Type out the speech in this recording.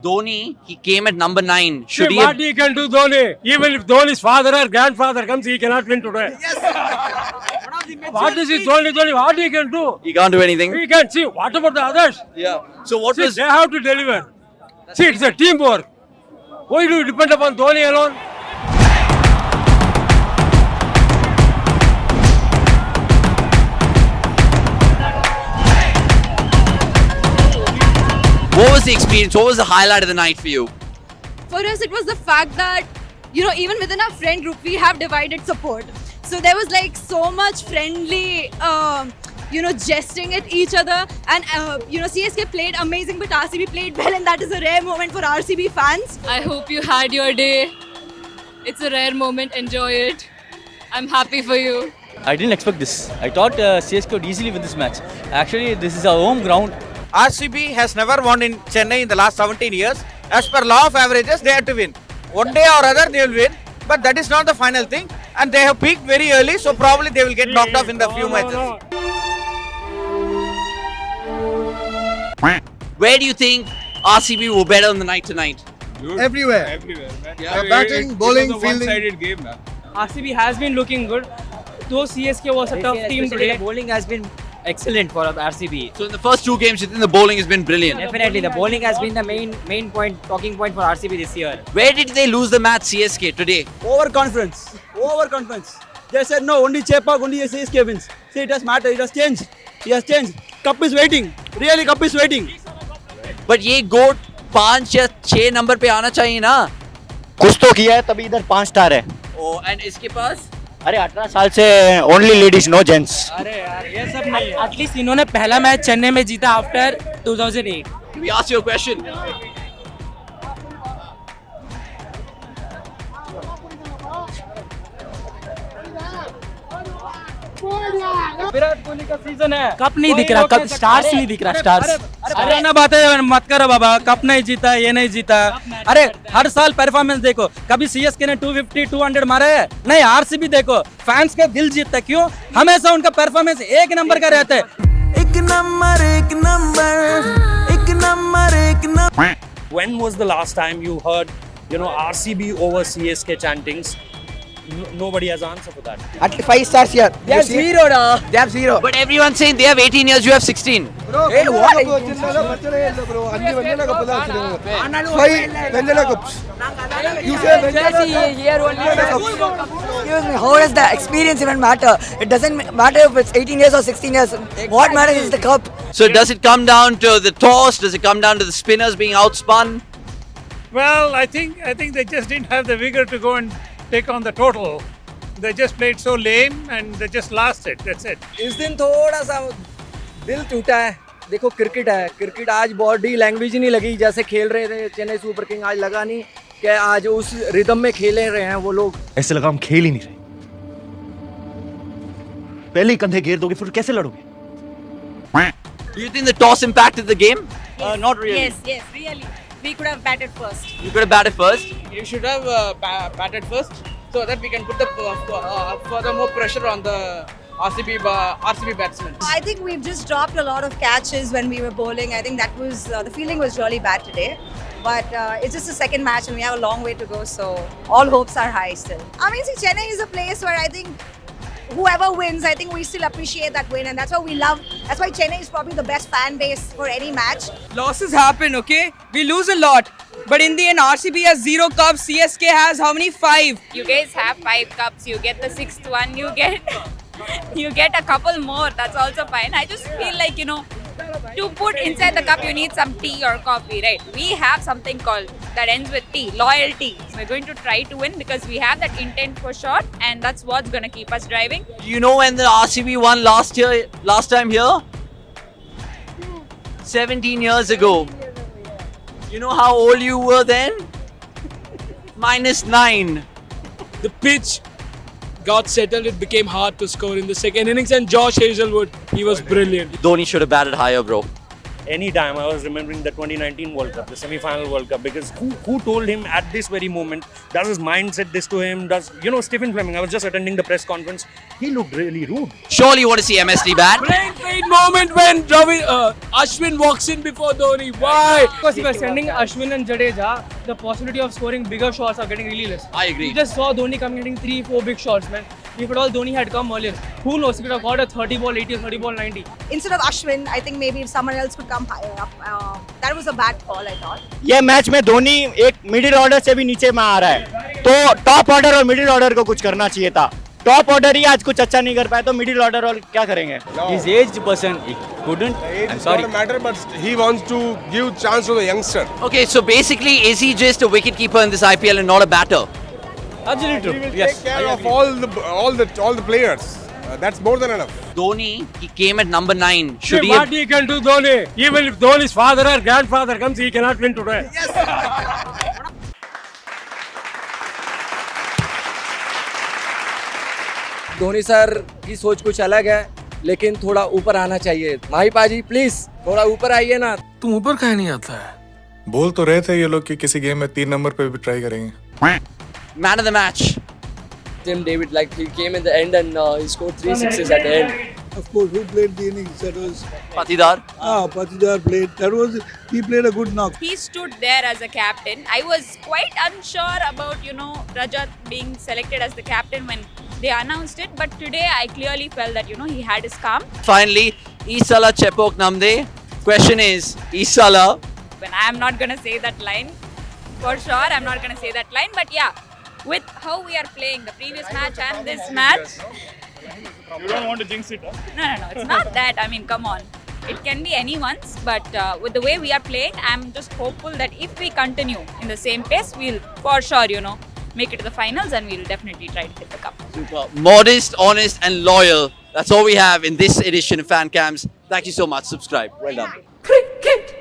Dhoni, he came at number 9. Should See he what have, he can do, Dhoni. Even if Dhoni's father or grandfather comes, he cannot win today. What is his Dhoni? What he can do? he can't do anything? He can see. What about the others? Yeah. So what See, was they have to deliver. See, it's a teamwork. Why do you depend upon Dhoni alone? what was the experience? What was the highlight of the night for you? For us, it was the fact that, even within our friend group, we have divided support. So there was like so much friendly, jesting at each other. And, CSK played amazing, but RCB played well, and that is a rare moment for RCB fans. I hope you had your day. It's a rare moment. Enjoy it. I'm happy for you. I didn't expect this. I thought CSK would easily win this match. Actually, this is our home ground. RCB has never won in Chennai in the last 17 years. As per law of averages, they have to win. One day or other, they will win. But that is not the final thing. And they have peaked very early, so probably they will get knocked off in the few matches. Where do you think RCB were better on the night tonight? Everywhere. Yeah. Batting, bowling, fielding. One-sided game, man. RCB has been looking good. Though CSK was a tough team today. The bowling has been excellent for RCB. So in the first two games, you think the bowling has been brilliant. Definitely, the bowling has been the main point, talking point for RCB this year. Where did they lose the match, CSK, today? Overconfidence. They said no, only Chepak, only CSK wins. See, it has mattered, it has changed. He has changed. Cup is waiting. Really, cup is waiting. But ये गोट 5 या 6 number पे आना चाहिए ना. कुछ तो किया है तभी इधर 5 स्टार है. Oh, and इसके पास? अरे 18 साल से ओनली लेडीज नो जेंट्स. अरे यार ये सब नहीं है. एटलीस्ट इन्होंने पहला मैच चेन्नई में जीता after 2008. Can we ask you a question? Virat Kohli का सीजन है. कप नहीं दिख रहा. कप स्टार्स नहीं दिख रहा. स्टार्स. अरे ना बातें मत करो बाबा. कप नहीं जीता, ये नहीं जीता. अरे हर साल परफॉर्मेंस देखो. कभी सीएसके ने 250, 200 मारे है. नहीं आरसीबी देखो. फैंस के दिल जीतता क्यों? हमेशा उनका परफॉर्मेंस एक नंबर का रहता है. एक number. When was the last time you heard, RCB over CSK chantings? Nobody has answer for that. At 5 stars here. They have zero. They have zero. But everyone's saying they have 18 years, you have 16. Hey, what? Excuse me, how does the experience even matter? It doesn't matter if it's 18 years or 16 years. What matters is the cup. So does it come down to the toss? Does it come down to the spinners being outspun? Well, I think they just didn't have the vigor to go and take on the total. They just played so lame and they just lost it. That's it. इस दिन थोड़ा सा दिल टूटा है. देखो cricket है. Cricket आज बॉडी लैंग्वेज नहीं लगी जैसे खेल रहे थे चेन्नई सुपर किंग. आज लगा नहीं कि आज उस रिदम में खेले रहे हैं वो लोग. ऐसे लगा हम खेल ही नहीं रहे. पहले ही कंधे घेर दोगे फिर कैसे लड़ोगे? Do you think the toss impacted the game? Not really. Yes, really. We could have batted first. You could have batted first. You should have batted first so that we can put the further more pressure on the RCB batsmen. I think we've just dropped a lot of catches when we were bowling. I think that was, the feeling was really bad today. But it's just the second match and we have a long way to go. So all hopes are high still. I mean, see, Chennai is a place where I think whoever wins, I think we still appreciate that win, and that's what we love. That's why Chennai is probably the best fan base for any match. Losses happen, okay? We lose a lot. But in the end, RCB has 0 cups. CSK has how many? 5. You guys have 5 cups. You get the 6th one. You get a couple more. That's also fine. I just feel like, to put inside the cup, you need some tea or coffee, right? We have something called that ends with T, loyalty. We're going to try to win because we have that intent for sure, and that's what's going to keep us driving. Do you know when the RCB won last time here? 17 years ago. You know how old you were then? -9. The pitch got settled. It became hard to score in the second innings, and Josh Hazelwood, he was brilliant. Dhoni should have batted higher, bro. any time, I was remembering the 2019 World Cup, the semi-final World Cup, because who told him at this very moment? Does his mind set this to him? Does Stephen Fleming? I was just attending the press conference. He looked really rude. Surely you want to see MSD bat. Great moment when Ashwin walks in before Dhoni. Why? Because if you are sending Ashwin and Jadeja, the possibility of scoring bigger shots are getting really less. I agree. You just saw Dhoni coming hitting 3-4 big shots, man. If at all Dhoni had come earlier, who knows? He could have got a 30 ball 80 or 30 ball 90. Instead of Ashwin, I think maybe if someone else could come higher up. That was a bad call, I thought. ये match में धोनी एक middle order से भी नीचे में आ रहा है, तो टॉप ऑर्डर और मिडिल ऑर्डर को कुछ करना चाहिए था. टॉप ऑर्डर ही आज कुछ अच्छा नहीं कर पाया, तो मिडिल ऑर्डर और क्या करेंगे? He's aged person. He couldn't. I'm sorry. matter, but he wants to give chance to the youngster. Okay, so basically, is he just a wicket keeper in this IPL and not a batter? Absolutely true. He will Yes. take care of all the players. That's more than enough. Dhoni, he came at number 9. Should he? What he can do, Dhoni? Even if Dhoni's father or grandfather comes, he cannot win today. Dhoni sir की सोच कुछ अलग है, लेकिन थोड़ा ऊपर आना चाहिए. माही पाजी प्लीज थोड़ा ऊपर आइए ना. तुम ऊपर कहीं नहीं आता है. बोल तो रहे थे ये लोग कि किसी गेम में 3 नंबर पे भी ट्राई करेंगे. Man of the match. Tim David, like he came in the end and he scored 3 sixes at the end. Of course, who played the innings? That was Patidar. Patidar played. He played a good knock. He stood there as a captain. I was quite unsure about, Rajat being selected as the captain when they announced it. But today I clearly felt that, he had his calm. Finally, Isala Chepok Namde. Question is, Isala. When I'm not going to say that line, for sure, I'm not going to say that line. But yeah, with how we are playing the previous match and this match. You don't want to jinx it, huh? No, it's not that. I mean, come on. It can be anyone's, but with the way we are playing, I'm just hopeful that if we continue in the same pace, we'll for sure, make it to the finals and we'll definitely try to hit the cup. Super. Modest, honest, and loyal. That's all we have in this edition of Fan Cams. Thank you so much. Subscribe. Well done. Cricket.